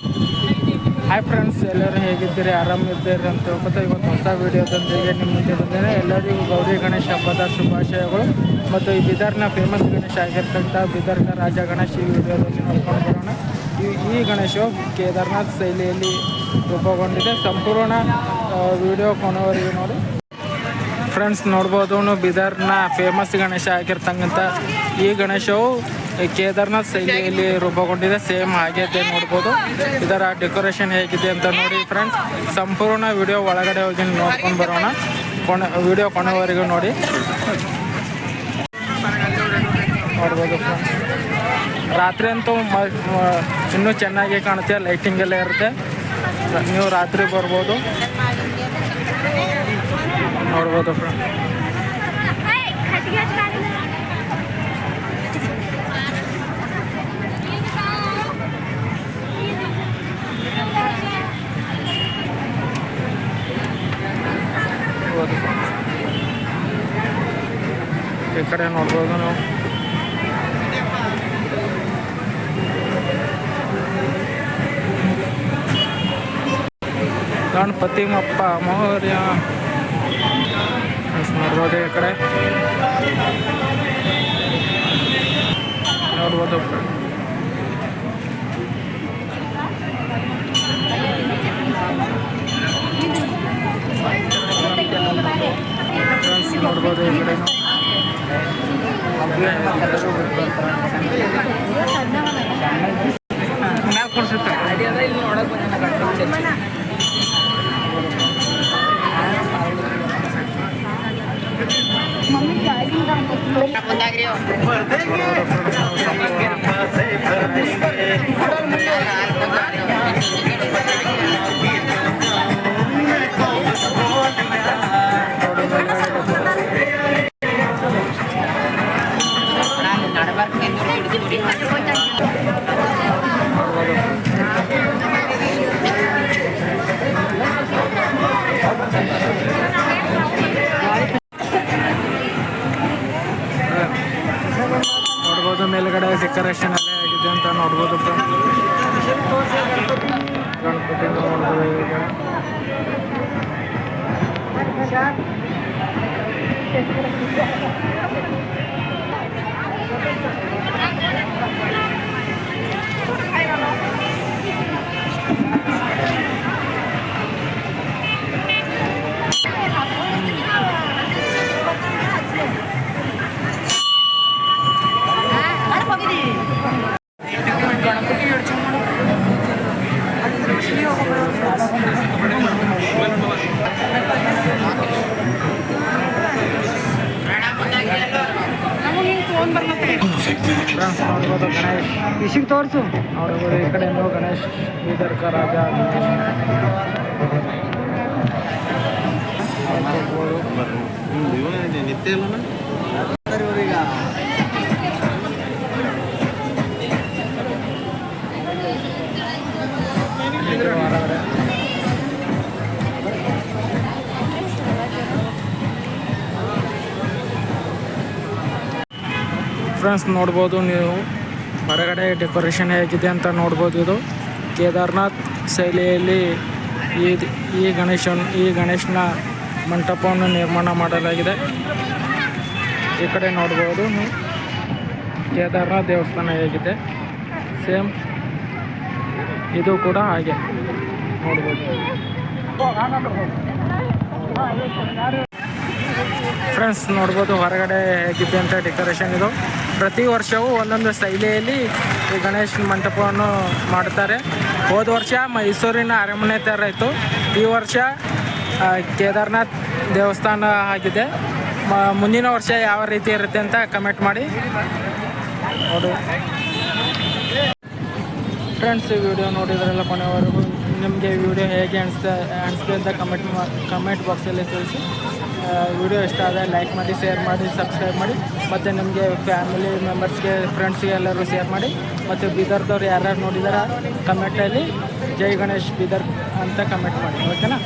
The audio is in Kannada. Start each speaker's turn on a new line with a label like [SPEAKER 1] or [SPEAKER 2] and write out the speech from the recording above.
[SPEAKER 1] ಹಾಯ್ ಫ್ರೆಂಡ್ಸ್, ಎಲ್ಲರೂ ಹೇಗಿದ್ದೀರಿ? ಆರಾಮಿದ್ದೀರಿ ಅಂತ ಹೇಳ್ಕೊತಾ ಇವತ್ತು ಹೊಸ ವೀಡಿಯೋದೊಂದಿಗೆ ನಿಮ್ಮ ಮುಂದೆ ಬಂದೇನೆ. ಎಲ್ಲರಿಗೂ ಗೌರಿ ಗಣೇಶ ಹಬ್ಬದ ಶುಭಾಶಯಗಳು. ಮತ್ತು ಈ ಬಿದರ್ನ ಫೇಮಸ್ ಗಣೇಶ ಆಗಿರ್ತಕ್ಕಂಥ ಬಿದರ್ನ ರಾಜ ಗಣೇಶ ಈ ವಿಡಿಯೋದಲ್ಲಿ ನೋಡ್ಕೊಂಡು ಬರೋಣ. ಈ ಗಣೇಶವು ಕೇದಾರ್ನಾಥ್ ಶೈಲಿಯಲ್ಲಿ ರೂಪುಗೊಂಡಿದೆ. ಸಂಪೂರ್ಣ ವಿಡಿಯೋ ಕೊನೆವರೆಗೆ ನೋಡಿ ಫ್ರೆಂಡ್ಸ್. ನೋಡ್ಬೋದು, ಬಿದರ್ನ ಫೇಮಸ್ ಗಣೇಶ ಆಗಿರ್ತಕ್ಕಂಥ ಈ ಗಣೇಶವು ಕೇದಾರ್ನಾಥ್ ಶೈಲಿಯಲ್ಲಿ ರೂಪುಗೊಂಡಿದೆ. ಸೇಮ್ ಹಾಗೆ ನೋಡ್ಬೋದು. ಇದರ ಡೆಕೋರೇಷನ್ ಹೇಗಿದೆ ಅಂತ ನೋಡಿ ಫ್ರೆಂಡ್ಸ್. ಸಂಪೂರ್ಣ ವಿಡಿಯೋ ಒಳಗಡೆ ಹೋಗಿ ನೋಡ್ಕೊಂಡು ಬರೋಣ. ವಿಡಿಯೋ ಕೊನೆವರೆಗೂ ನೋಡಿ ನೋಡ್ಬೋದು ಫ್ರೆಂಡ್ಸ್. ರಾತ್ರಿ ಅಂತೂ ಇನ್ನೂ ಚೆನ್ನಾಗಿ ಕಾಣುತ್ತೆ, ಲೈಟಿಂಗ್ ಎಲ್ಲ ಇರುತ್ತೆ. ನೀವು ರಾತ್ರಿ ಬರ್ಬೋದು, ನೋಡ್ಬೋದು ಫ್ರೆಂಡ್ಸ್. ಈ ಕಡೆ ನೋಡ್ಬೋದು ನಾವು. ಗಣಪತಿ ಮಪ್ಪ ಮೌರ್ಯ ನೋಡ್ಬೋದು. ಈ ಕಡೆ ನೋಡ್ಬೋದು ಫ್ರೆಂಡ್ಸ್, ನೋಡ್ಬೋದು. ಈ ಕಡೆ ಮೇಲ್ಗಡೆ ಡೆಕೋರೇಷನ್ ಎಲ್ಲ ಆಗಿದೆ ಅಂತ ನೋಡ್ಬೋದು. ಗಣಪತಿ ನೋಡ್ಬೋದು. ನೋಡ್ಬೋದು ಗಣೇಶ್ ಇಶಿಗೆ ತೋರಿಸು. ನೋಡ್ಬೋದು ಈ ಕಡೆ ಗಣೇಶ್ ಬೀದರ್ಕ ರಾಜ ಫ್ರೆಂಡ್ಸ್. ನೋಡ್ಬೋದು ನೀವು ಹೊರಗಡೆ ಡೆಕೋರೇಷನ್ ಹೇಗಿದೆ ಅಂತ ನೋಡ್ಬೋದು. ಇದು ಕೇದಾರ್ನಾಥ್ ಶೈಲಿಯಲ್ಲಿ ಈ ಗಣೇಶನ ಮಂಟಪವನ್ನು ನಿರ್ಮಾಣ ಮಾಡಲಾಗಿದೆ. ಈ ಕಡೆ ನೋಡ್ಬೋದು ನೀವು ಕೇದಾರ್ನಾಥ್ ದೇವಸ್ಥಾನ ಹೇಗಿದೆ, ಸೇಮ್ ಇದು ಕೂಡ ಹಾಗೆ ನೋಡ್ಬೋದು ಫ್ರೆಂಡ್ಸ್. ನೋಡ್ಬೋದು ಹೊರಗಡೆ ಹೇಗಿದೆ ಅಂತ ಡೆಕೋರೇಷನ್. ಇದು ಪ್ರತಿ ವರ್ಷವೂ ಒಂದೊಂದು ಶೈಲಿಯಲ್ಲಿ ಈ ಗಣೇಶನ ಮಂಟಪವನ್ನು ಮಾಡ್ತಾರೆ. ಹೋದ ವರ್ಷ ಮೈಸೂರಿನ ಅರಮನೆ ಥರ ಇತ್ತು, ಈ ವರ್ಷ ಕೇದಾರ್ನಾಥ್ ದೇವಸ್ಥಾನ ಆಗಿದೆ. ಮುಂದಿನ ವರ್ಷ ಯಾವ ರೀತಿ ಇರುತ್ತೆ ಅಂತ ಕಮೆಂಟ್ ಮಾಡಿ ನೋಡು ಫ್ರೆಂಡ್ಸ್. ಈ ವಿಡಿಯೋ ನೋಡಿದ್ರೆಲ್ಲ ಕೊನೆವರೆಗೂ ನಿಮಗೆ ವಿಡಿಯೋ ಹೇಗೆ ಅನಿಸ್ತೆ ಅಂತ ಕಮೆಂಟ್ ಬಾಕ್ಸಲ್ಲಿ ತಿಳಿಸಿ. ವಿಡಿಯೋ ಇಷ್ಟ ಆದರೆ ಲೈಕ್ ಮಾಡಿ, ಶೇರ್ ಮಾಡಿ, ಸಬ್ಸ್ಕ್ರೈಬ್ ಮಾಡಿ. ಮತ್ತು ನಿಮಗೆ ಫ್ಯಾಮಿಲಿ ಮೆಂಬರ್ಸ್ಗೆ, ಫ್ರೆಂಡ್ಸ್ಗೆ ಎಲ್ಲರೂ ಶೇರ್ ಮಾಡಿ. ಮತ್ತು ಬೀದರ್ದವ್ರು ಯಾರ್ಯಾರು ನೋಡಿದಾರ ಕಮೆಂಟಲ್ಲಿ ಜೈ ಗಣೇಶ್ ಬೀದರ್ ಅಂತ ಕಮೆಂಟ್ ಮಾಡಿ, ಓಕೆನಾ?